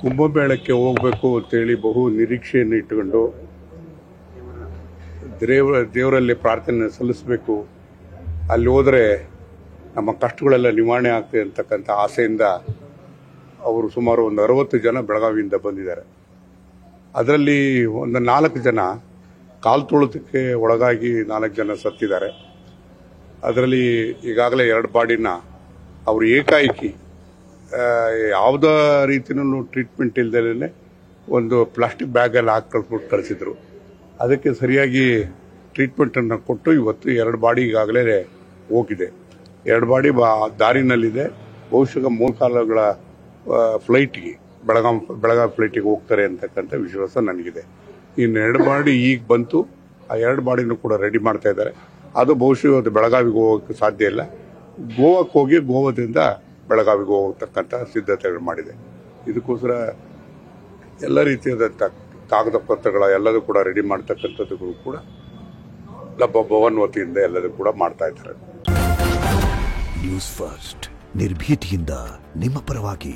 ಕುಂಭಮೇಳಕ್ಕೆ ಹೋಗಬೇಕು ಅಂತೇಳಿ ಬಹು ನಿರೀಕ್ಷೆಯನ್ನು ಇಟ್ಟುಕೊಂಡು ದೇವರಲ್ಲಿ ಪ್ರಾರ್ಥನೆ ಸಲ್ಲಿಸಬೇಕು, ಅಲ್ಲಿ ಹೋದರೆ ನಮ್ಮ ಕಷ್ಟಗಳೆಲ್ಲ ನಿವಾರಣೆ ಆಗ್ತದೆ ಅಂತಕ್ಕಂಥ ಆಸೆಯಿಂದ ಅವರು ಸುಮಾರು ಒಂದು 60 ಜನ ಬೆಳಗಾವಿಯಿಂದ ಬಂದಿದ್ದಾರೆ. ಅದರಲ್ಲಿ ಒಂದು 4 ಜನ ಕಾಲು ತುಳಿತಕ್ಕೆ ಒಳಗಾಗಿ 4 ಜನ ಸತ್ತಿದ್ದಾರೆ. ಅದರಲ್ಲಿ ಈಗಾಗಲೇ 2 ಬಾಡಿನ ಅವರು ಏಕಾಏಕಿ ಯಾವುದೇ ರೀತಿಯಲ್ಲೂ ಟ್ರೀಟ್ಮೆಂಟ್ ಇಲ್ಲದೇ ಒಂದು ಪ್ಲಾಸ್ಟಿಕ್ ಬ್ಯಾಗಲ್ಲಿ ಹಾಕಿ ಕಳಿಸಿದ್ರು. ಅದಕ್ಕೆ ಸರಿಯಾಗಿ ಟ್ರೀಟ್ಮೆಂಟನ್ನು ಕೊಟ್ಟು ಇವತ್ತು 2 ಬಾಡಿ ಈಗಾಗಲೇ ಹೋಗಿದೆ. 2 ಬಾಡಿ ದಾರಿನಲ್ಲಿದೆ. ಬಹುಶಃ 3 ಕಾಲಗಳ ಫ್ಲೈಟ್ಗೆ ಬೆಳಗಾವಿ ಫ್ಲೈಟಿಗೆ ಹೋಗ್ತಾರೆ ಅಂತಕ್ಕಂಥ ವಿಶ್ವಾಸ ನನಗಿದೆ. ಇನ್ನು 2 ಬಾಡಿ ಈಗ ಬಂತು. ಆ 2 ಬಾಡಿನೂ ಕೂಡ ರೆಡಿ ಮಾಡ್ತಾ ಇದ್ದಾರೆ. ಅದು ಬಹುಶಃ ಇವತ್ತು ಬೆಳಗಾವಿಗೆ ಹೋಗೋಕ್ಕೆ ಸಾಧ್ಯ ಇಲ್ಲ. ಗೋವಾಕ್ಕೆ ಹೋಗಿ ಗೋವಾದಿಂದ ಬೆಳಗಾವಿಗೆ ಹೋಗತಕ್ಕಂಥ ಸಿದ್ಧತೆಗಳು ಮಾಡಿದೆ. ಇದಕ್ಕೋಸ್ಕರ ಎಲ್ಲ ರೀತಿಯಾದಂಥ ಕಾಗದ ಪತ್ರಗಳ ಎಲ್ಲದೂ ಕೂಡ ರೆಡಿ ಮಾಡ್ತಕ್ಕಂಥದ್ದು ಕೂಡ ಭವನ್ ವತಿಯಿಂದ ಎಲ್ಲದೂ ಕೂಡ ಮಾಡ್ತಾ ಇದ್ದಾರೆ. ನ್ಯೂಸ್ ಫಸ್ಟ್ ನಿರ್ಭೀತಿಯಿಂದ ನಿಮ್ಮ ಪರವಾಗಿ.